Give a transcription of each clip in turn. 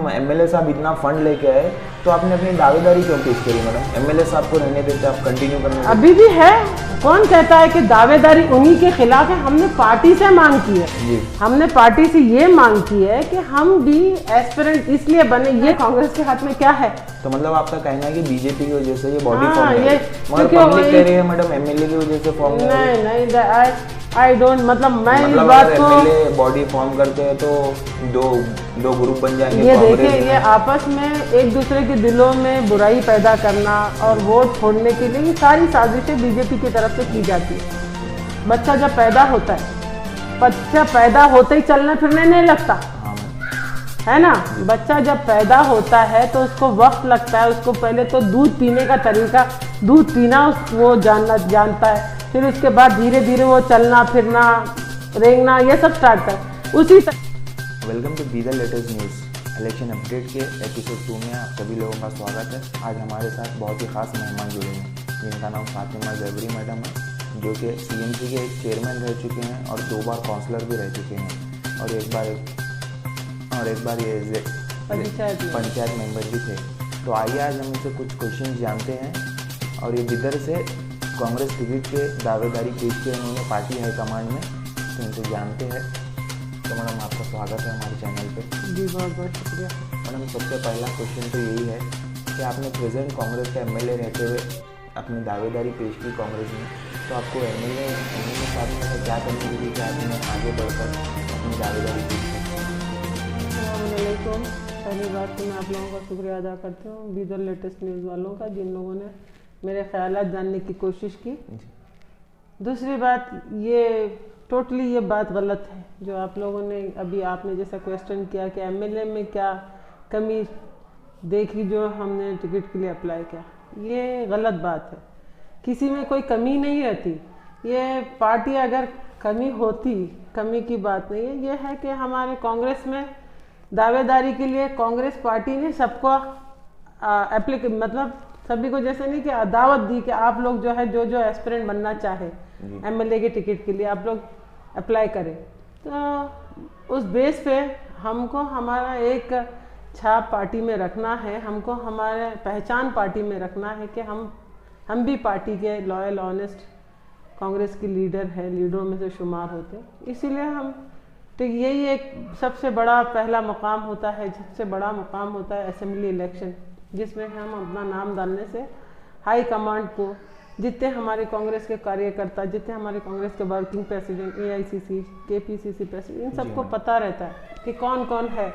Madam MLA साहब इतना fund लेके आए तो आपने अपनी दावेदारी क्यों पेश करी मैडम? एमएलए साहब को रहने देते, आप कंटिन्यू करना। अभी भी है। कौन कहता है कि दावेदारी उन्हीं के खिलाफ है? हमने पार्टी से मांग की है जी। हमने पार्टी से ये मांग की है कि हम भी एस्पिरेंट इसलिए बने। ये कांग्रेस के हाथ में क्या है? तो मतलब आपका कहना है कि बीजेपी की वजह से ये बॉडी हाँ, फॉर्म ये मगर पब्लिक कह रही है मैडम एमएलए की वजह से फॉर्म नहीं आई डोंट मतलब मैं इस मतलब बात को एमएलए बॉडी फॉर्म करते हैं तो दो ग्रुप बन जाएंगे। ये देखिए, ये आपस में एक दूसरे के दिलों में बुराई पैदा करना और वोट छोड़ने के लिए ये सारी साजिशें बीजेपी की तरफ से की जाती है। बच्चा जब पैदा होता है, बच्चा पैदा होते ही चलने फिरने नहीं लगता है ना। बच्चा जब पैदा होता है तो उसको वक्त लगता है, उसको पहले तो दूध पीने का तरीका, दूध पीना वो जानता है, फिर उसके बाद धीरे धीरे वो चलना फिरना रेंगना ये सब स्टार्ट कर उसी welcome to Bidar latest news. Election update के एपिसोड 2 में आप सभी लोगों का स्वागत है। आज हमारे साथ बहुत ही खास मेहमान जुड़े हैं जिनका नाम फातिमा जबरी मैडम है, जो कि सीएमसी के एक चेयरमैन रह चुके हैं और 2 बार काउंसलर भी रह चुके हैं और एक बार ये पंचायत मेंबर भी थे। तो आइए आज हम इनसे कुछ क्वेश्चन जानते हैं और ये बिदर से कांग्रेस टिकट के दावेदारी पेश किए उन्होंने पार्टी हाईकमांड में, तो इनसे जानते हैं। तो मैडम आपका स्वागत है हमारे चैनल पे। जी बहुत बहुत शुक्रिया मैडम, सबसे पहला क्वेश्चन तो यही है कि आपने प्रेजेंट कांग्रेस का एमएलए रहते हुए अपनी दावेदारी पेश की कांग्रेस में, तो आपको एमएलए साहब ने क्या करने के लिए कि आपने आगे बढ़कर अपनी दावेदारी पेश की? पहली बात तो मैं आप लोगों का शुक्रिया अदा करती हूँ, बीदर लेटेस्ट न्यूज़ वालों का, जिन लोगों ने मेरे ख्यालात जानने की कोशिश की। दूसरी बात, ये टोटली ये बात गलत है जो आप लोगों ने अभी आपने जैसा क्वेश्चन किया कि एमएलए में क्या कमी देखी जो हमने टिकट के लिए अप्लाई किया। ये गलत बात है, किसी में कोई कमी नहीं रहती। ये पार्टी अगर कमी होती, कमी की बात नहीं है, ये है कि हमारे कांग्रेस में दावेदारी के लिए कांग्रेस पार्टी ने सबको मतलब सभी को जैसे नहीं कि दावत दी कि आप लोग जो है जो एस्पिरेंट बनना चाहे एमएलए के टिकट के लिए आप लोग अप्लाई करें। तो उस बेस पे हमको हमारा एक छाप पार्टी में रखना है, हमको हमारे पहचान पार्टी में रखना है कि हम भी पार्टी के लॉयल ऑनेस्ट कांग्रेस की लीडर है, लीडरों में से शुमार होते हैं। इसीलिए हम तो यही एक सबसे बड़ा पहला मुकाम होता है, सबसे बड़ा मुकाम होता है असेंबली इलेक्शन, जिसमें हम अपना नाम डालने से हाई कमांड को, जितने हमारे कांग्रेस के कार्यकर्ता, जितने हमारे कांग्रेस के working president, AICC, KPCC president, इन सबको पता रहता है कि कौन कौन है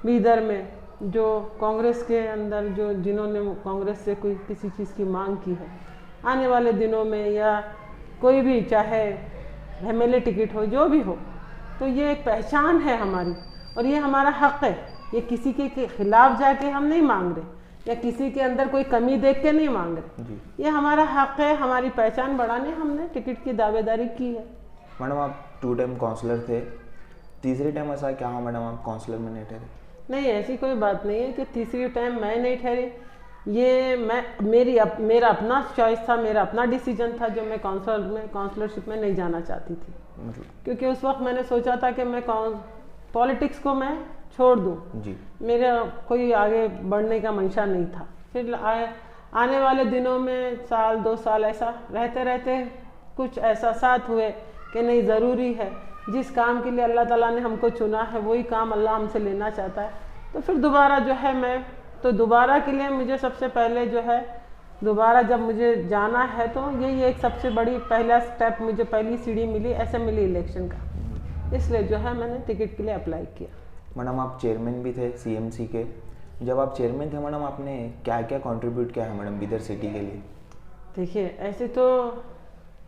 बीदर में जो कांग्रेस के अंदर जो जिन्होंने कांग्रेस से कोई किसी चीज़ की मांग की है। आने वाले दिनों में या कोई भी चाहे एमएलए टिकट हो, जो भी हो, तो ये एक पहचान है हमारी और ये हमारा हक है। ये किसी के खिलाफ जाके हम नहीं मांग रहे या किसी के अंदर कोई कमी देख के नहीं मांग रहे, ये हमारा हक है, हमारी पहचान बढ़ाने हमने टिकट की दावेदारी की है। मैडम, आप 2 टाइम काउंसलर थे, तीसरी टाइम ऐसा क्या हुआ मैडम आप काउंसलर में नहीं ठहरे? नहीं, ऐसी कोई बात नहीं है कि तीसरी टाइम मैं नहीं ठहरी। ये मेरा अपना चॉइस था, मेरा अपना डिसीजन था जो मैं काउंसलरशिप में नहीं जाना चाहती थी, क्योंकि उस वक्त मैंने सोचा था कि मैं पॉलिटिक्स को मैं छोड़ दूं जी। मेरा कोई आगे बढ़ने का मंशा नहीं था। फिर आने वाले दिनों में 1-2 साल ऐसा रहते रहते कुछ एहसास हुए कि नहीं, ज़रूरी है, जिस काम के लिए अल्लाह ताला ने हमको चुना है वही काम अल्लाह हमसे लेना चाहता है। तो फिर दोबारा जो है दोबारा के लिए मुझे सबसे पहले जो है दोबारा जब मुझे जाना है तो यही एक सबसे बड़ी पहला स्टेप, मुझे पहली सीढ़ी मिली असेंबली इलेक्शन का, इसलिए जो है मैंने टिकट के लिए अप्लाई किया। मैडम, आप चेयरमैन भी थे सीएमसी के, जब आप चेयरमैन थे मैडम आपने क्या क्या कंट्रीब्यूट किया है मैडम बिदर सिटी के लिए? देखिए, ऐसे तो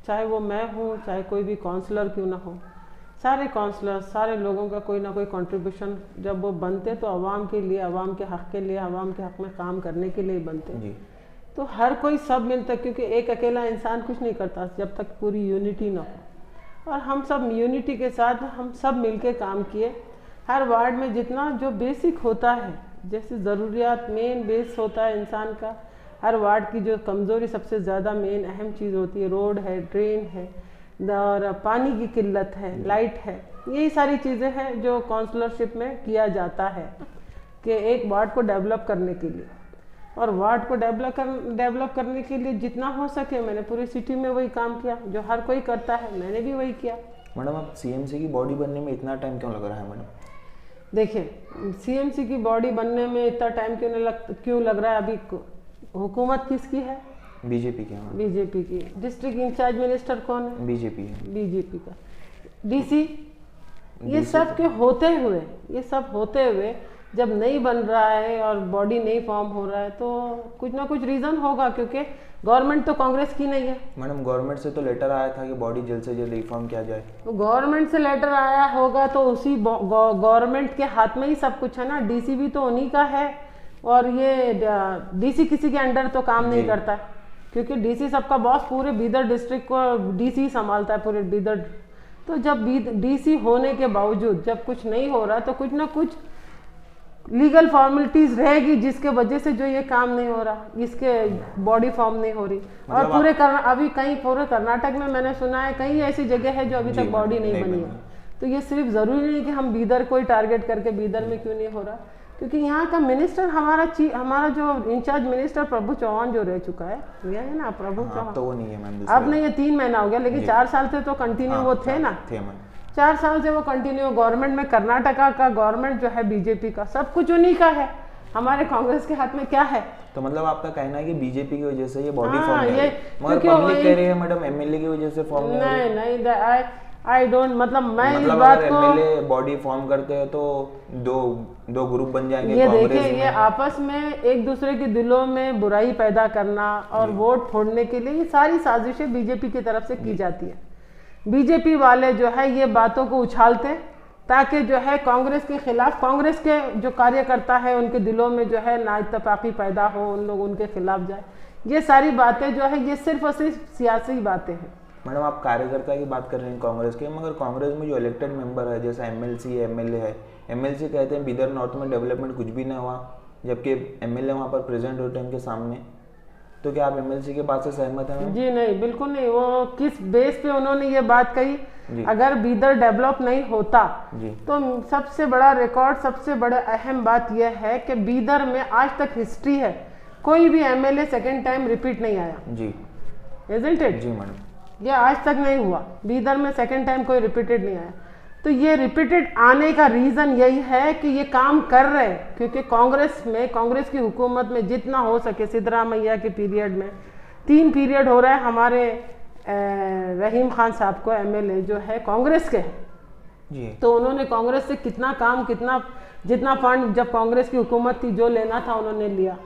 चाहे वो मैं हूँ चाहे कोई भी काउंसलर क्यों ना हो, सारे काउंसलर, सारे लोगों का कोई ना कोई कंट्रीब्यूशन जब वो बनते तो आवाम के लिए, आवाम के हक़ के लिए, आवाम के हक़ में काम करने के लिए बनते जी। तो हर कोई सब मिलता, क्योंकि एक अकेला इंसान कुछ नहीं करता जब तक पूरी यूनिटी ना हो, और हम सब यूनिटी के साथ हम सब मिलके काम किए। हर वार्ड में जितना जो बेसिक होता है, जैसे ज़रूरियात मेन बेस होता है इंसान का, हर वार्ड की जो कमज़ोरी सबसे ज़्यादा मेन अहम चीज़ होती है, रोड है, ड्रेन है और पानी की किल्लत है, लाइट है, यही सारी चीज़ें हैं जो काउंसलरशिप में किया जाता है। कि एक वार्ड को डेवलप करने के लिए, और वार्ड को डेवलप करने के लिए जितना हो सके मैंने पूरी सिटी में वही काम किया जो हर कोई करता है, मैंने भी वही किया। मैडम आप सीएमसी की बॉडी बनने में इतना टाइम क्यों लग रहा है मैडम? देखिए, सीएमसी की बॉडी बनने में इतना टाइम क्यों लग रहा है? अभी हुकूमत किसकी है? बीजेपी की। बीजेपी की। डिस्ट्रिक्ट इंचार्ज मिनिस्टर कौन है? बीजेपी है। बीजेपी का। डीसी, ये सब के होते हुए जब नहीं बन रहा है और बॉडी नहीं फॉर्म हो रहा है तो कुछ ना कुछ रीज़न होगा, क्योंकि गवर्नमेंट तो कांग्रेस की नहीं है। मैडम गवर्नमेंट से तो लेटर आया था कि बॉडी जल्द से जल्द रिफॉर्म किया जाए। तो गवर्नमेंट से लेटर आया होगा तो उसी गवर्नमेंट के हाथ में ही सब कुछ है ना। डीसी भी तो उन्हीं का है, और ये डीसी किसी के अंडर तो काम नहीं करता है, क्योंकि डीसी सबका बॉस, पूरे बीदर डिस्ट्रिक्ट को डीसी संभालता है, पूरे बीदर। तो जब डीसी होने के बावजूद जब कुछ नहीं हो रहा तो कुछ ना कुछ लीगल फॉर्मेलिटीज रहेगी जिसके वजह से जो ये काम नहीं हो रहा, इसके बॉडी फॉर्म नहीं हो रही। और अभी कहीं पूरे कर्नाटक में मैंने सुना है कई ऐसी जगह है जो अभी तक बॉडी नहीं बनी है। तो ये सिर्फ जरूरी नहीं कि हम बीदर को ही टारगेट करके बीदर में क्यों नहीं हो रहा, क्योंकि यहाँ का मिनिस्टर हमारा जो इंचार्ज मिनिस्टर प्रभु चौहान जो रह चुका है, ये है ना प्रभु चौहान। तो वो नहीं है मैम, अब नहीं है, 3 महीना हो गया, लेकिन 4 साल से तो कंटिन्यू वो थे ना। 4 साल से वो कंटिन्यू गवर्नमेंट में, कर्नाटका का गवर्नमेंट जो है बीजेपी का, सब कुछ उन्हीं का है, हमारे कांग्रेस के हाथ में क्या है? तो मतलब आपका कहना है कि बीजेपी की वजह से ये बॉडी फॉर्म नहीं है, मगर पब्लिक कह रही है मैडम एमएलए की वजह से फॉर्म नहीं, आई डोंट, मतलब मैं इस बात को, एमएलए बॉडी फॉर्म करते हैं तो दो ग्रुप बन जाएंगे। ये देखिए, ये आपस में एक दूसरे के दिलों में बुराई पैदा करना और वोट फोड़ने के लिए ये सारी साजिशें बीजेपी की तरफ से की जाती है। बीजेपी वाले जो है ये बातों को उछालते हैं ताकि जो है कांग्रेस के खिलाफ, कांग्रेस के जो कार्यकर्ता है उनके दिलों में जो है नाइतफाकी पैदा हो, उन लोग उनके खिलाफ जाए। ये सारी बातें जो है ये सिर्फ और सिर्फ सियासी बातें हैं। मैडम आप कार्यकर्ता की बात कर रहे हैं कांग्रेस के, मगर कांग्रेस में जो इलेक्टेड मेंबर है जैसा एमएलसी है, एमएलए है, एमएलसी कहते हैं बीदर नॉर्थ में डेवलपमेंट कुछ भी नहीं हुआ, जबकि एमएलए वहाँ पर प्रेजेंट होते हैं उनके सामने। तो क्या आप एमएलसी के बात से सहमत हैं? जी नहीं, बिल्कुल नहीं। वो किस बेस पे उन्होंने ये बात कही? अगर बीदर डेवलप नहीं होता तो सबसे बड़ा रिकॉर्ड, सबसे बड़ा अहम बात यह है कि बीदर में आज तक हिस्ट्री है, कोई भी एमएलए सेकेंड टाइम रिपीट नहीं आया। जी, इजंट इट? जी मैडम, ये आज तक नहीं हुआ, बीदर में सेकेंड टाइम कोई रिपीटेड नहीं आया। तो ये रिपीटेड आने का रीज़न यही है कि ये काम कर रहे हैं, क्योंकि कांग्रेस की हुकूमत में जितना हो सके, सिद्धरामैया के पीरियड में 3 पीरियड हो रहा है, हमारे रहीम खान साहब को एमएलए जो है कांग्रेस के हैं जी, तो उन्होंने कांग्रेस से कितना काम, जितना फंड जब कांग्रेस की हुकूमत थी जो लेना था उन्होंने लिया,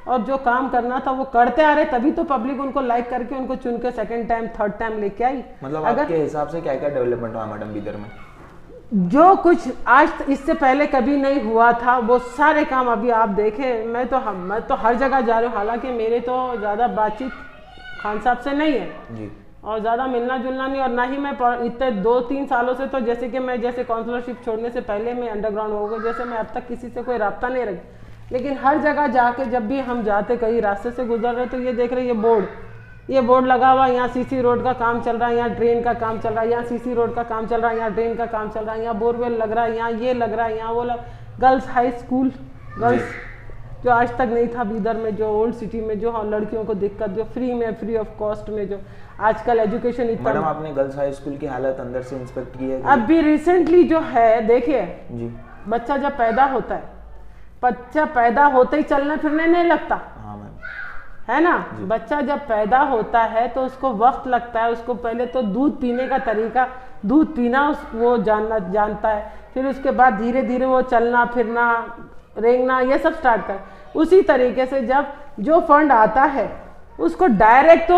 और जो काम करना था वो करते आ रहे, तभी तो पब्लिक उनको लाइक करके उनको चुन के सेकेंड टाइम, थर्ड टाइम लेके आई। मतलब आपके हिसाब से क्या क्या डेवलपमेंट हुआ मैडम बीदर में? जो कुछ आज इससे पहले कभी नहीं हुआ था वो सारे काम अभी आप देखें। मैं तो हर जगह जा रही हूँ, हालांकि मेरे तो ज़्यादा बातचीत खान साहब से नहीं है जी, और ज़्यादा मिलना जुलना नहीं, और ना ही मैं इतने 2-3 सालों से, तो जैसे कि मैं काउंसलरशिप छोड़ने से पहले मैं अंडरग्राउंड हो गई, जैसे मैं अब तक किसी से कोई रब्ता नहीं रखी। लेकिन हर जगह जाके जब भी हम जाते, कहीं रास्ते से गुजर रहे, तो ये देख रहे ये बोर्ड लगा हुआ, यहाँ सीसी रोड का काम चल रहा है, यहाँ ड्रेन का काम चल रहा है, यहाँ सीसी रोड का काम चल रहा है, यहाँ ड्रेन का काम चल रहा है, यहाँ बोरवेल लग रहा है, यहाँ ये लग रहा है, यहाँ वो गर्ल्स हाई स्कूल, गर्ल्स जो आज तक नहीं था बीदर में, जो ओल्ड सिटी में, जो लड़कियों को दिक्कत, जो फ्री ऑफ कॉस्ट में, जो आजकल एजुकेशन इतना। मैडम आपने गर्ल्स हाई स्कूल की हालत अंदर से इंस्पेक्ट की है? अभी रिसेंटली जो है, देखिए जी, बच्चा जब पैदा होता है, बच्चा पैदा होते ही चलने फिरने नहीं लगता, हाँ मैम, है ना। बच्चा जब पैदा होता है तो उसको वक्त लगता है, उसको पहले तो दूध पीने का तरीका, दूध पीना वो जानता है, फिर उसके बाद धीरे धीरे वो चलना फिरना, रेंगना, ये सब स्टार्ट कर। उसी तरीके से जब जो फंड आता है उसको डायरेक्ट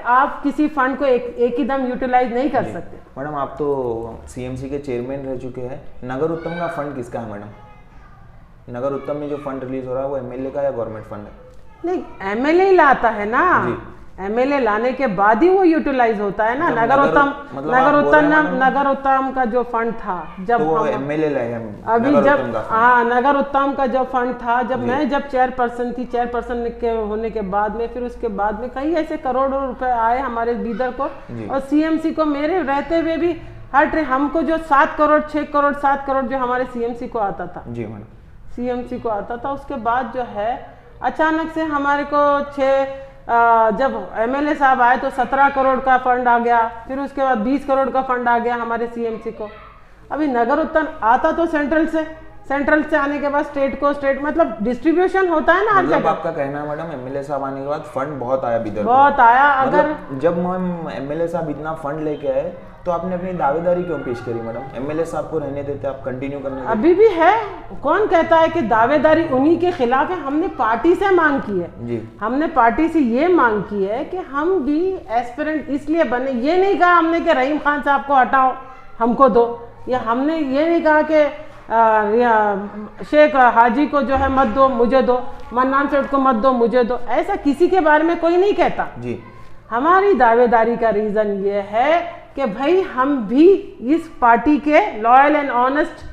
आप किसी फंड को एक ही दम यूटिलाइज नहीं कर सकते। मैडम आप तो सीएमसी के चेयरमैन रह चुके हैं, नगर उत्तम का फंड किसका है मैडम? नगर उत्तम में जो फंड रिलीज हो रहा है वो एमएलए का या गवर्नमेंट फंड है? नहीं, एमएलए ही लाता है ना, एमएलए लाने के बाद ही वो यूटिलाइज होता है ना। नगर उत्तम का जो फंड था, जब तो वो एमएलए लाए अभी जब नगर उत्तम का जो फंड था, जब मैं चेयरपर्सन थी, चेयरपर्सन के होने के बाद में, फिर उसके बाद में कई ऐसे करोड़ों रुपए आए हमारे बीदर को, और सीएमसी को मेरे रहते हुए भी हमको जो 7 करोड़ 6 करोड़ 7 करोड़ जो हमारे सीएमसी को आता था। जी मैडम, सीएमसी को आता था। उसके बाद जो है अचानक से हमारे को जब एमएलए साहब आए तो 17 करोड़ का फंड आ गया, फिर उसके बाद 20 करोड़ का फंड आ गया हमारे सीएमसी को। अभी नगर उत्थान आता तो सेंट्रल से आने के बाद स्टेट मतलब डिस्ट्रीब्यूशन होता है ना हर मतलब जगह। आपका कहना है मैडम एमएलए साहब आने के बाद फंड बहुत आया बिदर बहुत आया। अगर मतलब जब हम एमएलए साहब इतना फंड लेके आए तो आपने अपनी दावेदारी क्यों पेश करी मैडम? एमएलए साहब को रहने देते, आप कंटिन्यू करने देते। अभी भी है। कौन कहता है कि दावेदारी उन्हीं के खिलाफ है? हमने पार्टी से मांग की है जी। हमने पार्टी से ये मांग की है कि हम भी एस्पिरेंट इसलिए बने। ये नहीं कहा हमने कि रहीम खान साहब को हटाओ हमको दो, या हमने ये नहीं कहा कि शेख हाजी को जो है मत दो मुझे दो, मन्नान सेठ को मत दो मुझे दो। ऐसा किसी के बारे में कोई नहीं कहता जी। हमारी दावेदारी का रीजन ये है कि भाई हम भी इस पार्टी के लॉयल एंड ऑनेस्ट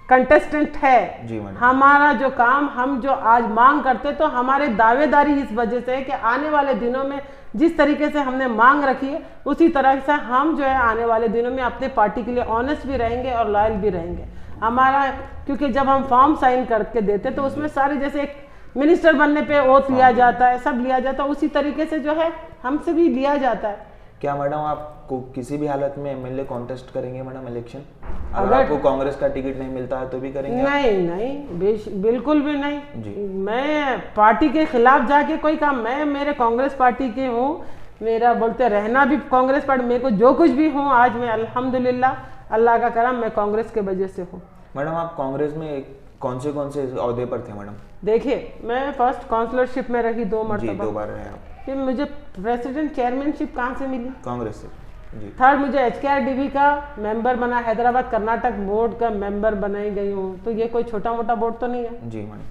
कंटेस्टेंट है जी। हमारा जो काम हम जो आज मांग करते तो हमारे दावेदारी इस वजह से है कि आने वाले दिनों में जिस तरीके से हमने मांग रखी है उसी तरह से हम जो है आने वाले दिनों में अपने पार्टी के लिए ऑनेस्ट भी रहेंगे और लॉयल भी रहेंगे। हमारा क्योंकि जब हम फॉर्म साइन करके देते तो उसमें सारे जैसे एक मिनिस्टर बनने पे ओथ लिया जाता है, सब लिया जाता है, उसी तरीके से जो है हमसे भी लिया जाता है। क्या मैडम आपको किसी भी हालत में एमएलए कॉन्टेस्ट करेंगे मैडम इलेक्शन? अगर आपको कांग्रेस का टिकट नहीं मिलता है तो भी करेंगे? नहीं, बिल्कुल भी नहीं जी। मैं पार्टी के खिलाफ जाके कोई काम, मैं मेरे कांग्रेस पार्टी के हूँ, मेरा बोलते रहना भी कांग्रेस पार्टी, मेरे को जो कुछ भी हूँ आज मैं अल्हम्दुलिल्लाह अल्लाह का करम मैं कांग्रेस के वजह से हूँ। मैडम आप कांग्रेस में कौन से ओहदे पर थे मैडम? देखिए मैं फर्स्ट काउंसलरशिप में रही 2 मरतबा, 2 बार रहे आप। फिर मुझे प्रेसिडेंट चेयरमैनशिप कहाँ से मिली? कांग्रेस से जी। थर्ड मुझे HKRDB का मेंबर बना, हैदराबाद कर्नाटक बोर्ड का मेंबर बनाई गई हूँ। तो ये कोई छोटा मोटा बोर्ड तो नहीं है जी मैडम।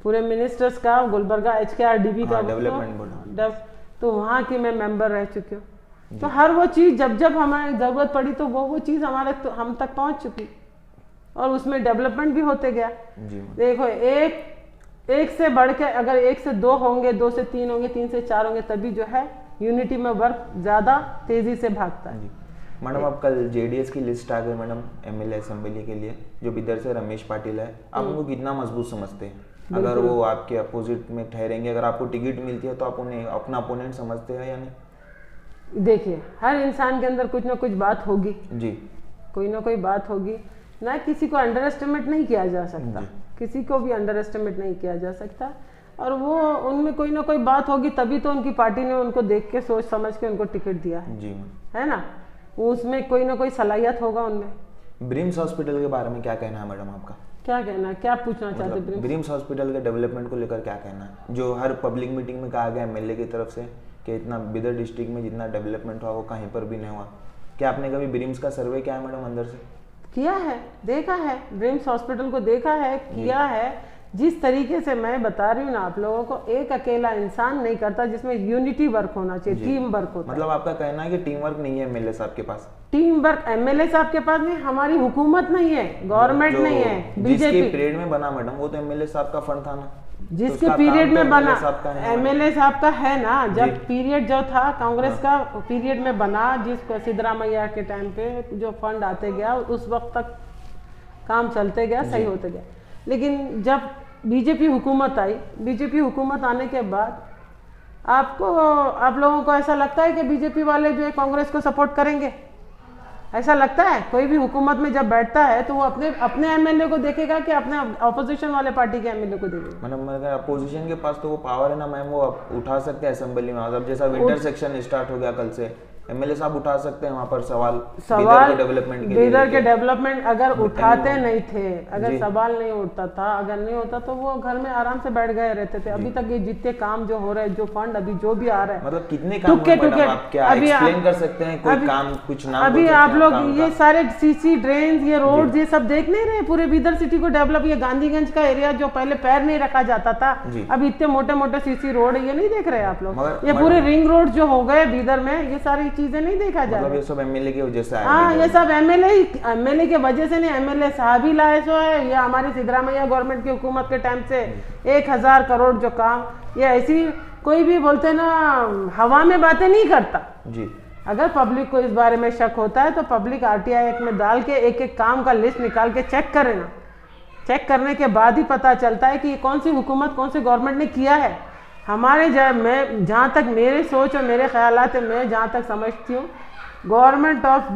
पूरे मिनिस्टर्स का गुलबर्गा HKRDB का डेवलपमेंट बोर्ड, तो वहाँ की मैं मेंबर रह चुकी हूँ। तो हर वो चीज़ जब हमारी ज़रूरत पड़ी तो वो चीज़ हम तक पहुँच चुकी और उसमें डेवलपमेंट भी होते गया जी। देखो एक से बढ़ के अगर 1 से 2 होंगे, 2 से 3 होंगे, 3 से 4 होंगे, तभी जो है यूनिटी में वर्क ज्यादा तेजी से भागता है। मैडम अब कल जेडीएस की लिस्ट आ गई मैडम एमएलए असेंबली के लिए, जो बिदर से रमेश पाटिल है, आप उनको कितना मजबूत समझते हैं? अगर वो आपके अपोजिट में ठहरेंगे, अगर आपको टिकट मिलती है तो आप उन्हें अपना अपोनेंट समझते हैं या नहीं? देखिए हर इंसान के अंदर कुछ ना कुछ बात होगी जी, कोई ना कोई बात होगी ना, किसी को अंडर एस्टिमेट नहीं किया जा सकता, किसी को भी अंडर एस्टिमेट नहीं किया जा सकता। और वो उनमें कोई ना कोई बात होगी तभी तो उनकी पार्टी ने उनको देख के सोच समझ के उनको टिकट दिया है जी, है ना, उसमें कोई ना कोई सलाहियत होगा उनमें। ब्रिम्स हॉस्पिटल के बारे में क्या कहना है मैडम आपका? क्या कहना है, क्या पूछना चाहते हैं? ब्रिम्स हॉस्पिटल के डेवलपमेंट को लेकर क्या कहना है? जो हर पब्लिक मीटिंग में कहा गया एमएलए की तरफ से कि इतना बिदर डिस्ट्रिक्ट में जितना डेवलपमेंट हुआ वो कहीं पर भी नहीं हुआ। क्या आपने कभी ब्रिम्स का सर्वे किया है मैडम? अंदर से किया है, देखा है, ब्रिम्स हॉस्पिटल को देखा है, किया है। जिस तरीके से मैं बता रही हूँ ना आप लोगों को, एक अकेला इंसान नहीं करता, जिसमें यूनिटी वर्क होना चाहिए, टीम वर्क होता है। मतलब आपका कहना है कि टीम वर्क नहीं है एमएलए साहब के पास? टीम वर्क एमएलए साहब के पास नहीं, हमारी हुकूमत नहीं है, गवर्नमेंट नहीं है, बीजेपी पीरियड में बना मैडम, वो तो एमएलए साहब का फंड था ना, जिसके पीरियड में बना एमएलए साहब का है ना। जब पीरियड जो था कांग्रेस का पीरियड में बना, जिसको सिद्धरामैया के टाइम पे जो फंड आते गया उस वक्त तक काम चलते गया, सही होते गया। लेकिन जब बीजेपी हुकूमत आई, बीजेपी हुकूमत आने के बाद आप लोगों को ऐसा लगता है कि बीजेपी वाले जो है कांग्रेस को सपोर्ट करेंगे? ऐसा लगता है? कोई भी हुकूमत में जब बैठता है तो वो अपने एमएलए को देखेगा कि अपने ऑपोजिशन वाले पार्टी के एमएलए को देखेगा? मैडम अगर अपोजिशन के पास तो वो पावर है ना मैम, वो उठा सकते हैं असेंबली में। अब जैसा विंटर सेक्शन स्टार्ट हो गया कल से, एमएलए साहब उठा सकते हैं वहाँ पर सवाल डेवलपमेंट के, बिदर के डेवलपमेंट अगर उठाते नहीं थे, अगर सवाल नहीं उठता था, अगर नहीं होता तो वो घर में आराम से बैठ गए रहते थे। अभी तक ये जितने काम जो हो रहे हैं, जो फंड अभी जो भी आ रहा है, मतलब कितने काम मैडम आप क्या एक्सप्लेन कर सकते हैं? कोई काम कुछ नाम अभी आप लोग ये सारे सीसी ड्रेन, ये रोड, ये सब देख नहीं रहे? पूरे बिदर सिटी को डेवलप, ये गांधीगंज का एरिया जो पहले पैर नहीं रखा जाता था, अभी इतने मोटे मोटे सीसी रोड है, ये नहीं देख रहे आप लोग? ये पूरे रिंग रोड जो हो गए बिदर में, ये सारी चीजें नहीं देखा जा मतलब ये सब एमएलए की वजह से आया? हाँ, ये सब एमएलए की वजह से नहीं, एमएलए साहब ही लाए सो है। ये हमारी सिद्धरामैया गवर्नमेंट की हुकूमत के टाइम से 1000 करोड़ जो काम, ये ऐसी कोई भी बोलते ना हवा में बातें नहीं करता जी। अगर पब्लिक को इस बारे में शक होता है तो पब्लिक RTI एक्ट में डाल के एक एक काम का लिस्ट निकाल के चेक करे ना, चेक करने के बाद ही पता चलता है कि ये कौन सी हुकूमत, कौन सी गवर्नमेंट ने किया है। हमारे मैं जहाँ तक मेरे सोच और मेरे ख्यालात है, मैं जहाँ तक समझती हूँ, गवर्नमेंट ऑफ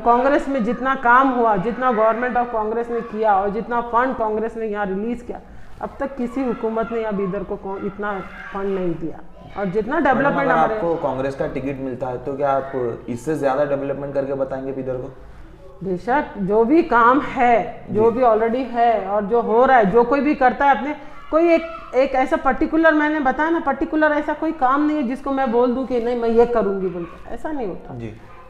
कांग्रेस में जितना काम हुआ, जितना गवर्नमेंट ऑफ कांग्रेस ने किया और जितना फंड कांग्रेस ने यहाँ रिलीज़ किया, अब तक किसी हुकूमत ने यहाँ बीदर को इतना फंड नहीं दिया। और जितना डेवलपमेंट हमारे, आपको कांग्रेस का टिकट मिलता है तो क्या आप इससे ज़्यादा डेवलपमेंट करके बताएंगे बीदर को? बेशक, जो भी काम है, जो भी ऑलरेडी है और जो हो रहा है, जो कोई भी करता है अपने, कोई एक ऐसा पर्टिकुलर, मैंने बताया ना, पर्टिकुलर ऐसा कोई काम नहीं है जिसको मैं बोल दूं कि नहीं मैं ये करूंगी बोलकर, ऐसा नहीं होता जी।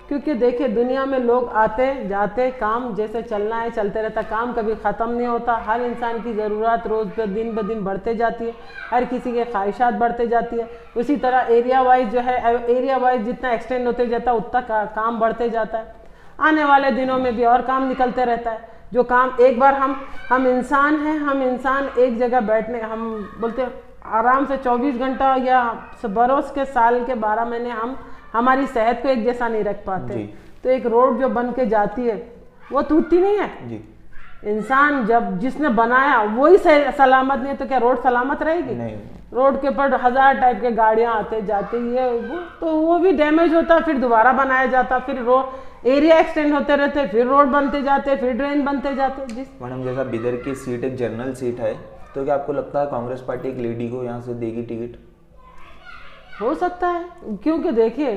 क्योंकि देखिए दुनिया में लोग आते जाते, काम जैसे चलना है चलते रहता, काम कभी ख़त्म नहीं होता। हर इंसान की ज़रूरत रोज़ दिन ब दिन बढ़ते जाती है, हर किसी के ख्वाहिशात बढ़ते जाती है। उसी तरह एरिया वाइज जो है, एरिया वाइज जितना एक्सटेंड होते जाता है उतना काम बढ़ते जाता है। आने वाले दिनों में भी और काम निकलते रहता है। जो काम एक बार हम इंसान हैं, हम इंसान एक जगह बैठने, हम बोलते आराम से 24 घंटा या बरस के साल के 12 महीने हम हमारी सेहत को एक जैसा नहीं रख पाते। तो एक रोड जो बन के जाती है वो टूटती नहीं है जी। इंसान जब जिसने बनाया वही सलामत नहीं है तो क्या रोड सलामत रहेगी? नहीं। रोड के ऊपर 1000 टाइप के गाड़ियां आते जाते, ये वो भी डैमेज होता, फिर दोबारा बनाया जाता, फिर रोड एरिया एक्सटेंड होते रहते, फिर रोड बनते जाते, फिर ड्रेन बनते जाते। मैडम जैसा बिदर की सीट एक जनरल सीट है, तो क्या आपको लगता है कांग्रेस पार्टी एक लेडी को यहाँ से देगी टिकट? हो सकता है, क्योंकि देखिए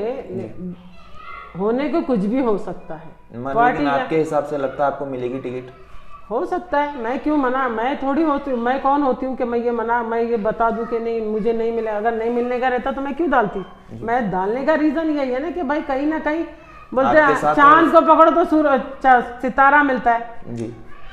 होने को कुछ भी हो सकता है। लेकिन आपके हिसाब से लगता है आपको मिलेगी टिकट? हो सकता है, मैं क्यों मना, मैं थोड़ी होती हूँ, मैं कौन होती हूँ कि मैं ये बता दूं कि नहीं मुझे नहीं मिले। अगर नहीं मिलने का रहता तो मैं क्यों डालती? मैं डालने का रीजन यही है ना कि भाई कहीं ना कहीं बोलते हैं चांद को पकड़ो तो सूरज सितारा मिलता है जी।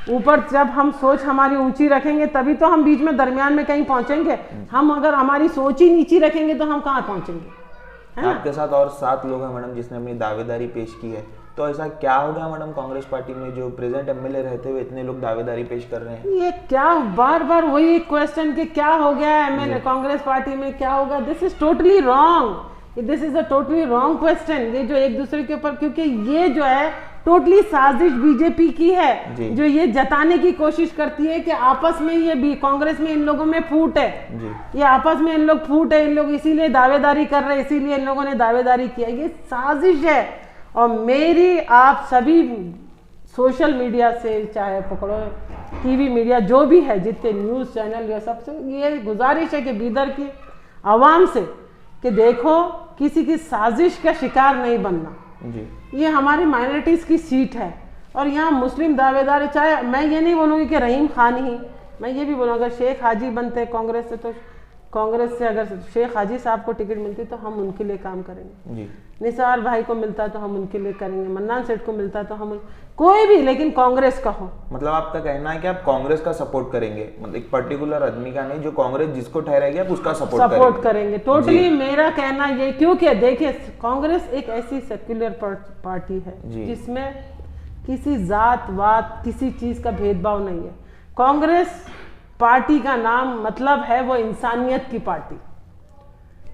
ऊपर जब हम सोच हमारी ऊंची रखेंगे तभी तो हम बीच में दरमियान में कहीं पहुंचेंगे। हम अगर हमारी सोच ही नीची रखेंगे तो हम कहाँ पहुंचेंगे? आपके साथ और 7 लोग हैं मैडम जिसने अपनी दावेदारी पेश की है, तो ऐसा क्या हो गया मैडम कांग्रेस पार्टी में जो प्रेजेंट एमएलए रहते हुए इतने लोग दावेदारी पेश कर रहे हैं? ये क्या बार बार वही क्वेश्चन कि क्या हो गया एमएलए कांग्रेस पार्टी में, क्या होगा? This is totally wrong, this is a totally wrong question. ये जो एक दूसरे के ऊपर, क्योंकि ये जो है टोटली साजिश बीजेपी की है, जो ये जताने की कोशिश करती है कि आपस में ये भी कांग्रेस में इन लोगों में फूट है, ये आपस में इन लोग फूट है, इन लोग इसीलिए दावेदारी कर रहे हैं, इसीलिए इन लोगों ने दावेदारी किया। ये साजिश है। और मेरी आप सभी सोशल मीडिया से, चाहे पकड़ो टीवी मीडिया जो भी है, जितने न्यूज़ चैनल, ये सबसे ये गुजारिश है कि बीदर की आवाम से कि देखो किसी की साजिश का शिकार नहीं बनना जी। ये हमारी माइनॉरिटीज़ की सीट है और यहाँ मुस्लिम दावेदार, चाहे मैं ये नहीं बोलूँगी कि रहीम खान ही, मैं ये भी बोलूँगा अगर शेख हाजी बनते कांग्रेस से तो कांग्रेस से अगर शेख हाजी साहब को टिकट मिलती तो हम उनके लिए काम करेंगे जी। निसार भाई को मिलता तो हम उनके लिए करेंगे, मन्नान सेठ को मिलता तो हम, कोई भी, लेकिन कांग्रेस का हो। मतलब आपका कहना है कि आप कांग्रेस का सपोर्ट करेंगे, मतलब एक पर्टिकुलर आदमी का नहीं, जो कांग्रेस जिसको ठहराएगी आप उसका सपोर्ट करेंगे। टोटली मेरा कहना ये, क्योंकि देखिए कांग्रेस एक ऐसी सेक्युलर पार्टी है जिसमें किसी जात वात किसी चीज का भेदभाव नहीं है। कांग्रेस पार्टी का नाम मतलब है वो इंसानियत की पार्टी,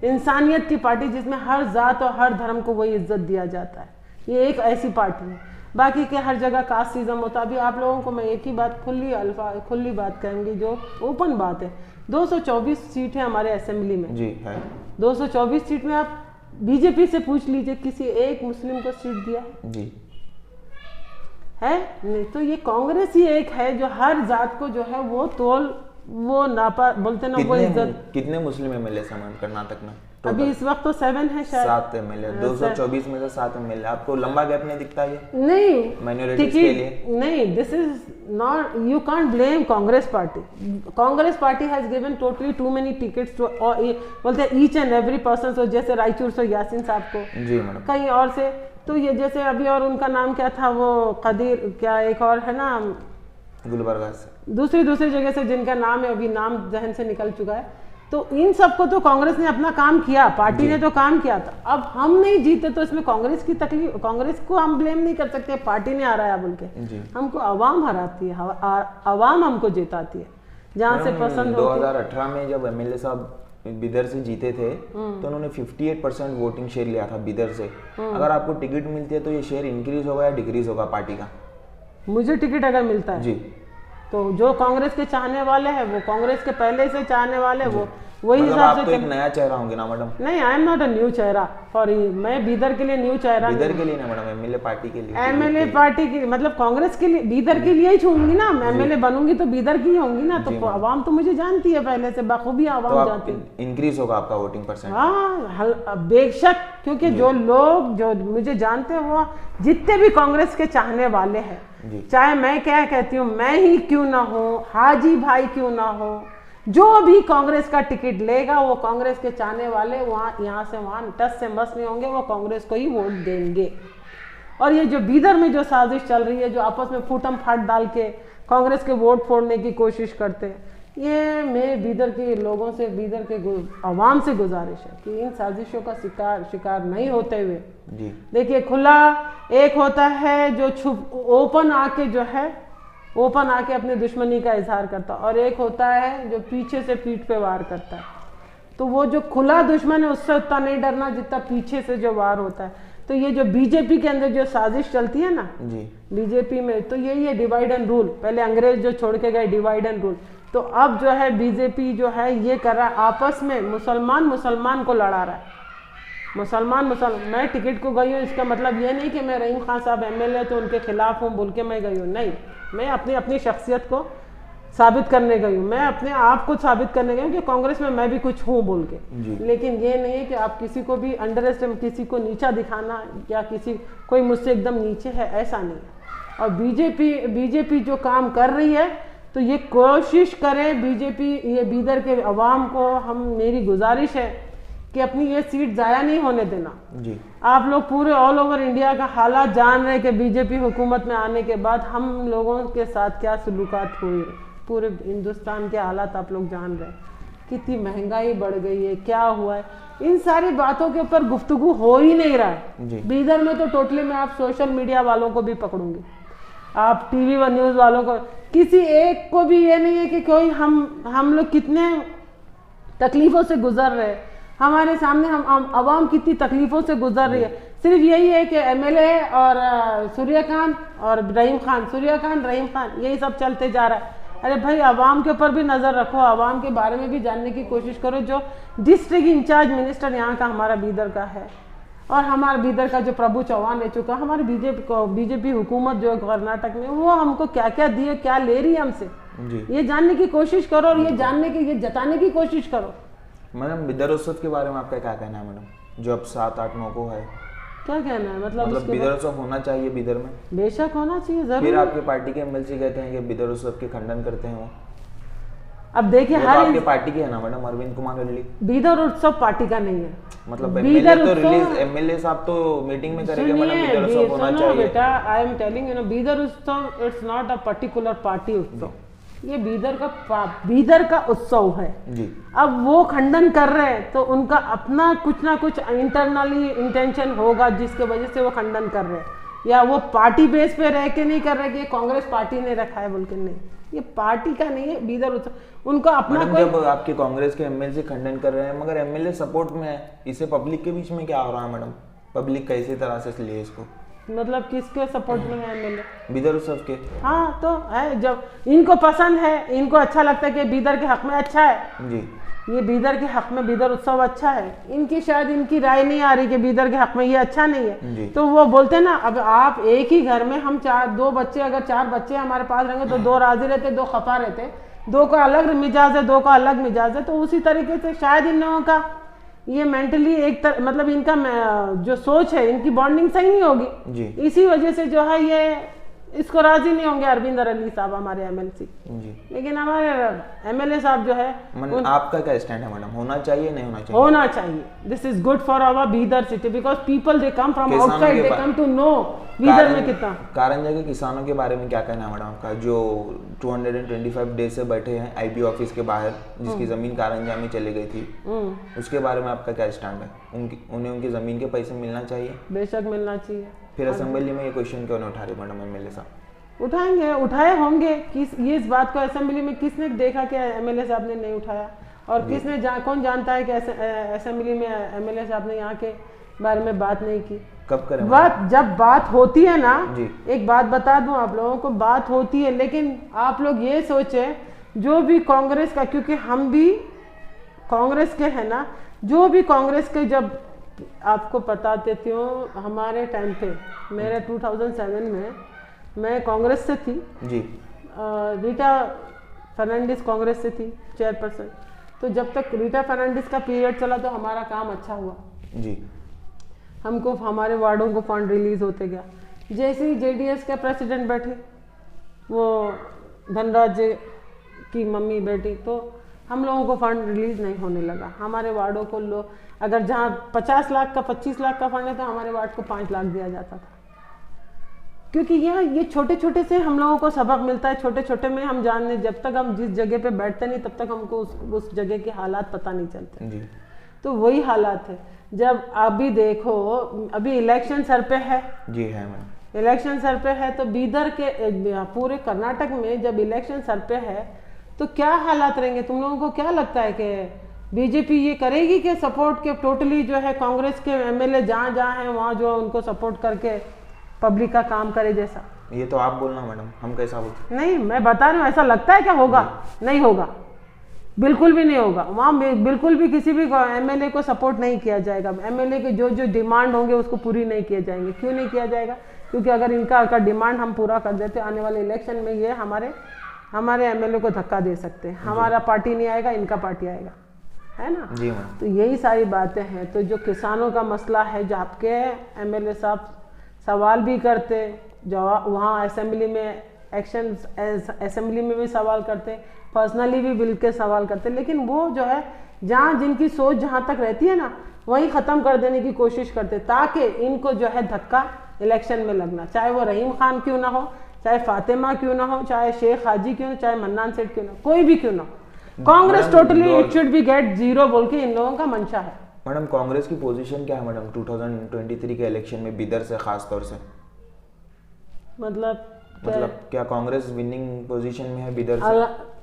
इंसानियत की पार्टी जिसमें हर जात और हर धर्म को वही इज्जत दिया जाता है। ये एक ऐसी पार्टी है। बाकी के हर जगह कास्टिज्म होता है। अभी आप लोगों को मैं एक ही बात खुली बात कहेंगी, जो ओपन बात है, 224 सीट है हमारे असेंबली में जी है। 224 सीट में आप बीजेपी से पूछ लीजिए किसी एक मुस्लिम को सीट दिया जी है? नहीं। तो ये कांग्रेस ही एक है जो हर जात को जो है वो नापा बोलते ना, वो इज्जत। कितने मुस्लिम एमएलए समान कर्नाटक में? अभी इस वक्त तो 7 है शायद, 7 एमएलए, 224 में से 7 एमएलए। आपको लंबा गैप नहीं दिखता है? नहीं, माइनॉरिटीज के लिए नहीं। This is not, you can't blame Congress party. Congress party has given totally too many tickets to, बोलते हैं each and every person. So जैसे रायचूर से यासीन साहब को जी मैडम, कहीं और से तो ये जैसे अभी, और उनका नाम क्या था वो कदीर, क्या एक और है ना गुलबर्गा से, दूसरी जगह से जिनका नाम है अभी नाम जहन से निकल चुका है। तो इन सबको तो कांग्रेस ने अपना काम किया, पार्टी ने तो काम किया था। अब हम नहीं जीते तो इसमें कांग्रेस की तकलीफ, कांग्रेस को हम ब्लेम नहीं कर सकते, पार्टी ने हराया बोल के। हमको आवाम हराती है, आवाम हमको जिताती है जहाँ से पसंद होती है। 2018 में जब एमएलए साहब बिदर से जीते थे तो उन्होंने 58% वोटिंग शेयर लिया था बिदर से। अगर आपको टिकट मिलती है तो ये शेयर इंक्रीज होगा या डिक्रीज होगा पार्टी का? मुझे टिकट अगर मिलता है जी, तो जो कांग्रेस के चाहने वाले हैं वो कांग्रेस के पहले से चाहने वाले वो वही मतलब हिसाब आप से तो एक नया चेहरा होंगे ना मैडम? नहीं, I am not a new चेहरा फॉर मैं बीदर के लिए न्यू चेहरा बीदर के लिए ना मैडम, एमएलए पार्टी के लिए। एमएलए पार्टी की मतलब कांग्रेस के लिए बीदर के लिए ही छूंगी ना, एमएलए बनूंगी तो बीदर की ही होंगी ना, तो आवाम तो मुझे जानती है पहले से बखूबी, आवाम जानती है। इंक्रीज होगा आपका वोटिंग परसेंट? हाँ बेशक, क्योंकि जो लोग जो मुझे जानते हैं वो जितने भी कांग्रेस के चाहने वाले हैं, चाहे मैं क्या कहती हूँ, मैं ही क्यों ना हो, हाजी भाई क्यों ना हो, जो भी कांग्रेस का टिकट लेगा वो कांग्रेस के चाहने वाले वहाँ यहाँ से वहाँ टस से मस नहीं होंगे, वो कांग्रेस को ही वोट देंगे। और ये जो बीदर में जो साजिश चल रही है, जो आपस में फूटम फाट डाल के कांग्रेस के वोट फोड़ने की कोशिश करते हैं, ये मेरे बीदर के लोगों से, बीदर के आवाम से गुजारिश है कि इन साजिशों का शिकार नहीं होते हुए, देखिए खुला एक होता है जो छुप ओपन आके जो है ओपन आके अपने दुश्मनी का इजहार करता, और एक होता है जो पीछे से पीठ पे वार करता है। तो वो जो खुला दुश्मन है उससे उतना नहीं डरना जितना पीछे से जो वार होता है। तो ये जो बीजेपी के अंदर जो साजिश चलती है ना बीजेपी में, तो यही है डिवाइड एंड रूल। पहले अंग्रेज जो छोड़ के गए डिवाइड एंड रूल, तो अब जो है बीजेपी जो है ये कर रहा है, आपस में मुसलमान को लड़ा रहा है। मुसलमान मैं टिकट को गई हूँ, इसका मतलब ये नहीं कि मैं रहीम खान साहब एमएलए तो उनके खिलाफ हूँ बोल के मैं गई हूँ, नहीं, मैं अपनी शख्सियत को साबित करने गई हूँ, मैं अपने आप को साबित करने गई हूँ कि कांग्रेस में मैं भी कुछ हूँ बोल के। लेकिन ये नहीं है कि आप किसी को भी अंडर एस्टिमेट, किसी को नीचा दिखाना या कोई मुझसे एकदम नीचे है, ऐसा नहीं है। और बीजेपी जो काम कर रही है तो ये कोशिश करें बीजेपी, ये बीदर के अवाम को मेरी गुजारिश है कि अपनी ये सीट जाया नहीं होने देना। आप लोग पूरे ऑल ओवर इंडिया का हालात जान रहे हैं कि बीजेपी हुकूमत में आने के बाद हम लोगों के साथ क्या सलूकात हुई, पूरे हिंदुस्तान के हालात आप लोग जान रहे हैं, कितनी महंगाई बढ़ गई है, क्या हुआ है, इन सारी बातों के ऊपर गुफ्तगू हो ही नहीं रहा है। बीदर में तो टोटली मैं आप सोशल मीडिया वालों को भी पकड़ूंगी, आप टीवी व न्यूज़ वालों को, किसी एक को भी ये नहीं है कि कोई हम लोग कितने तकलीफों से गुजर रहे हैं, हमारे सामने हम अवाम कितनी तकलीफों से गुजर रही है। सिर्फ यही है कि एमएलए और सूर्यकांत और रहीम खान यही सब चलते जा रहा है। अरे भाई अवाम के ऊपर भी नज़र रखो, अवाम के बारे में भी जानने की कोशिश करो। जो डिस्ट्रिक्ट इंचार्ज मिनिस्टर यहाँ का हमारा बीदर का है, और हमारे बीदर का जो प्रभु चौहान रह चुका, हमारे बीजेपी हुकूमत जो है कर्नाटक में, वो हमको क्या क्या दिए, क्या ले रही है हमसे, ये जानने की कोशिश करो और ये जताने की कोशिश करो। मैडम बीदर उत्सव के बारे में आपका क्या कहना है मैडम, जो अब 7, 8, 9 को है? क्या कहना है मतलब बीदर उत्सव होना चाहिए बीदर में? बेशक होना चाहिए, जरूर। फिर आपके पार्टी के एमएलसी कहते हैं कि बीदर उत्सव के खंडन करते हैं वो। अब देखिए हर आपके पार्टी के है ना मैडम, अरविंद कुमार वल्ली। बीदर उत्सव पार्टी का नहीं है, मतलब एमएलए साहब तो मीटिंग में करेंगे मैडम, बीदर उत्सव होना चाहिए। बेटा I am telling you know, Bidar utsav it's not a particular party utsav, ये बीदर का उत्सव है जी। अब वो खंडन कर रहे हैं तो उनका अपना कुछ ना कुछ इंटरनली इंटेंशन होगा जिसके वजह से वो खंडन कर रहे हैं, या वो पार्टी बेस पे रह के नहीं कर रहे कि कांग्रेस पार्टी ने रखा है बोल के, नहीं, ये पार्टी का नहीं है बीदर उत्सव, उनका अपना कोई। जब आपके कांग्रेस के एमएलए खंडन कर रहे हैं मगर एमएलए सपोर्ट में है, इसे पब्लिक के बीच में क्या हो रहा है मैडम? पब्लिक कैसी तरह से लिए इसको, मतलब किसके सपोर्ट में है एमएलए? बीदर उत्सव के। हाँ तो है, जब इनको पसंद है, इनको अच्छा लगता है कि बीदर के हक में अच्छा है जी, ये बीदर के हक में बीदर उत्सव अच्छा है, इनकी शायद इनकी राय नहीं आ रही कि बीदर के हक में ये अच्छा नहीं है, तो वो बोलते हैं ना, अब आप एक ही घर में हम 2 बच्चे, अगर 4 बच्चे हमारे पास रहेंगे तो 2 राजी रहते, 2 खफा रहते, 2 का अलग मिजाज है, 2 का अलग मिजाज है। तो उसी तरीके से शायद इन लोगों का ये मेंटली मतलब इनका जो सोच है, इनकी बॉन्डिंग सही नहीं होगी जी। इसी वजह से जो है ये इसको राजी नहीं होंगे अरविंद अली साहब हमारे एमएलसी जी। लेकिन हमारे एमएलए साहब जो है, आपका क्या स्टैंड है मैडम, होना चाहिए नहीं होना चाहिए? होना चाहिए। This is good for our Bidar city because people they come from outside, they come to know Bidar में कितना। कारंजा के किसानों के बारे में क्या कहना है मैडम आपका, जो 225 डेज से बैठे हैं आईपी ऑफिस के बाहर, जिसकी जमीन कारंजा में चली गई थी, उसके बारे में आपका क्या स्टैंड है? उन्हें उनकी जमीन के पैसे मिलना चाहिए? बेशक मिलना चाहिए। फिर असेंबली में ये क्वेश्चन क्यों नहीं उठा रहे मैडम एमएलए साहब? उठाएंगे, उठाए होंगे। ये इस बात को असेंबली में किसने देखा कि एमएलए साहब ने नहीं उठाया, और किसने कौन जानता है कि असेंबली में एमएलए साहब ने यहाँ के बारे में बात नहीं की? कब करें बात? जब बात होती है ना जी। एक बात बता दूं आप लोगों को, बात होती है, लेकिन आप लोग ये सोचे जो भी कांग्रेस का, क्योंकि हम भी कांग्रेस के हैं ना, जो भी कांग्रेस के, जब आपको बता देती हूँ हमारे टाइम पे, मेरे 2007 में मैं कांग्रेस से थी जी। रीटा फर्नांडिस कांग्रेस से थी चेयरपर्सन। तो जब तक रीटा फर्नांडिस का पीरियड चला तो हमारा काम अच्छा हुआ जी। हमको हमारे वार्डों को फंड रिलीज होते गया। जैसे ही जेडीएस के प्रेसिडेंट बैठे, वो धनराज की मम्मी बैठी, तो हम लोगों को फंड रिलीज नहीं होने लगा। हमारे वार्डों को अगर जहाँ 50 लाख का 25 लाख का फंड है तो हमारे वार्ड को 5 लाख दिया जाता था। क्योंकि ये छोटे छोटे से हम लोगों को सबक मिलता है, छोटे छोटे में हम जानने, जब तक हम जिस जगह पे बैठते नहीं तब तक हमको उस जगह के हालात पता नहीं चलते जी। तो वही हालात है। जब अभी देखो, अभी इलेक्शन सर पे है जी है मैम, इलेक्शन सर पे है, तो बीदर के पूरे कर्नाटक में जब इलेक्शन सर पे है तो क्या हालात रहेंगे? तुम लोगों को क्या लगता है कि बीजेपी ये करेगी कि सपोर्ट के टोटली जो है कांग्रेस के एमएलए जहाँ जहाँ हैं वहाँ जो उनको सपोर्ट करके पब्लिक का काम करे? जैसा ये तो आप बोलना मैडम, हम कैसा बोलते? नहीं, मैं बता रही हूँ, ऐसा लगता है क्या होगा? नहीं होगा, बिल्कुल भी नहीं होगा। वहाँ बिल्कुल भी किसी भी एमएलए को सपोर्ट नहीं किया जाएगा। एमएलए के जो जो डिमांड होंगे उसको पूरी नहीं किए जाएंगे। क्यों नहीं किया जाएगा? क्योंकि अगर इनका डिमांड हम पूरा कर देते, आने वाले इलेक्शन में ये हमारे एमएलए को धक्का दे सकते हैं। हमारा पार्टी नहीं आएगा, इनका पार्टी आएगा, है ना जी मैम। तो यही सारी बातें हैं। तो जो किसानों का मसला है, जो आपके एमएलए साहब सवाल भी करते, जो वहाँ असेंबली में असेंबली में भी सवाल करते, पर्सनली भी बिल के सवाल करते, लेकिन वो जो है जहाँ जिनकी सोच जहाँ तक रहती है ना वहीं ख़त्म कर देने की कोशिश करते, ताकि इनको जो है धक्का इलेक्शन में लगना, चाहे वो रहीम खान क्यों ना हो, चाहे फातिमा क्यों ना हो, चाहे शेख हाजी क्यों ना, चाहे मन्नान सेठ क्यों ना, कोई भी क्यों ना हो। Congress totally it should be get zero बोल के इन लोगों का मंशा है। मैडम कांग्रेस की पोजीशन क्या है मैडम 2023 के इलेक्शन में बीदर से खास तौर से? मतलब क्या कांग्रेस विनिंग पोजीशन में है बीदर से?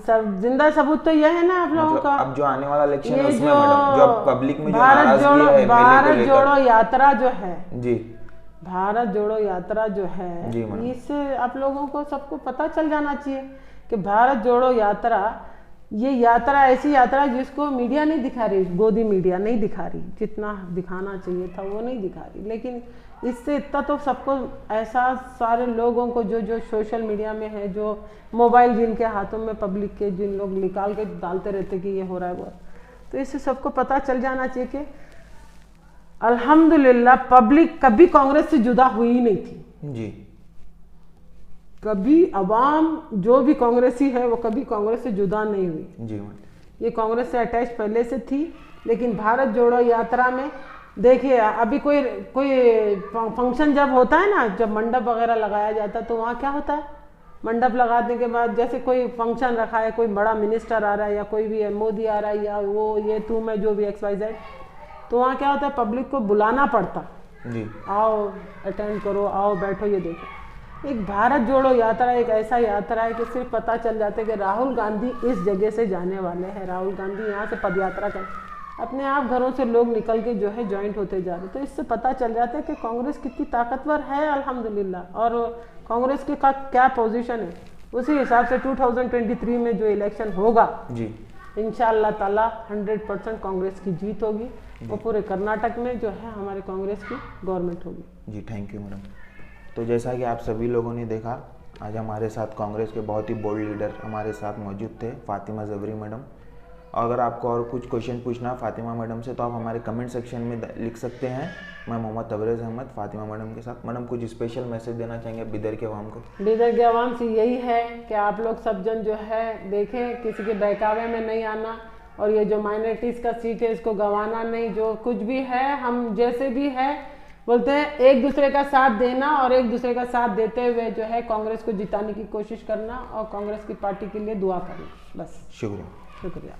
सब जिंदा सबूत तो यह है ना आप लोगों का। अब जो आने वाला इलेक्शन है उसमें मैडम, जो पब्लिक में जो भारत जोड़ो यात्रा जो है जी, भारत जोड़ो यात्रा जो है, इससे आप लोगों को सबको पता चल जाना चाहिए कि भारत जोड़ो यात्रा, ये यात्रा ऐसी यात्रा जिसको मीडिया नहीं दिखा रही, गोदी मीडिया नहीं दिखा रही, जितना दिखाना चाहिए था वो नहीं दिखा रही। लेकिन इससे इतना तो सबको एहसास, सारे लोगों को जो सोशल मीडिया में है, जो मोबाइल जिनके हाथों में पब्लिक के, जिन लोग निकाल के डालते रहते कि ये हो रहा है वो, तो इससे सबको पता चल जाना चाहिए कि अल्हम्दुलिल्लाह पब्लिक कभी कांग्रेस से जुदा हुई ही नहीं थी जी। कभी अवाम जो भी कांग्रेसी है वो कभी कांग्रेस से जुदा नहीं हुई जी। ये कांग्रेस से अटैच पहले से थी। लेकिन भारत जोड़ो यात्रा में देखिए, अभी कोई फंक्शन जब होता है ना, जब मंडप वगैरह लगाया जाता है, तो वहाँ क्या होता है, मंडप लगाने के बाद जैसे कोई फंक्शन रखा है, कोई बड़ा मिनिस्टर आ रहा है या कोई भी है, मोदी आ रहा है या वो ये तू मैं जो भी XYZ, तो वहाँ क्या होता है, पब्लिक को बुलाना पड़ता जी, आओ अटेंड करो, आओ बैठो, ये देखो। एक भारत जोड़ो यात्रा एक ऐसा यात्रा है कि सिर्फ पता चल जाता है कि राहुल गांधी इस जगह से जाने वाले हैं, राहुल गांधी यहाँ से पदयात्रा कर, अपने आप घरों से लोग निकल के जो है ज्वाइंट होते जा रहे, तो इससे पता चल जाता है कि कांग्रेस कितनी ताकतवर है अल्हम्दुलिल्लाह, और कांग्रेस के का क्या पोजीशन है। उसी हिसाब से 2023 में जो इलेक्शन होगा जी, इंशाअल्लाह ताला 100% कांग्रेस की जीत होगी, और पूरे कर्नाटक में जो है हमारे कांग्रेस की गवर्नमेंट होगी जी। Thank you madam. तो जैसा कि आप सभी लोगों ने देखा, आज हमारे साथ कांग्रेस के बहुत ही बोल्ड लीडर हमारे साथ मौजूद थे, फातिमा जबरी मैडम। अगर आपको और कुछ क्वेश्चन पूछना फातिमा मैडम से तो आप हमारे कमेंट सेक्शन में लिख सकते हैं। मैं मोहम्मद तबरेज़ अहमद फातिमा मैडम के साथ। मैडम कुछ स्पेशल मैसेज देना चाहेंगे बीदर के आवाम को? बीदर के आवाम से यही है कि आप लोग सब जन जो है देखें, किसी के बहकावे में नहीं आना, और ये जो माइनॉरिटीज़ का सीट है इसको गंवाना नहीं। जो कुछ भी है, हम जैसे भी है बोलते हैं, एक दूसरे का साथ देना और एक दूसरे का साथ देते हुए जो है कांग्रेस को जिताने की कोशिश करना और कांग्रेस की पार्टी के लिए दुआ करना, बस। शुक्रिया।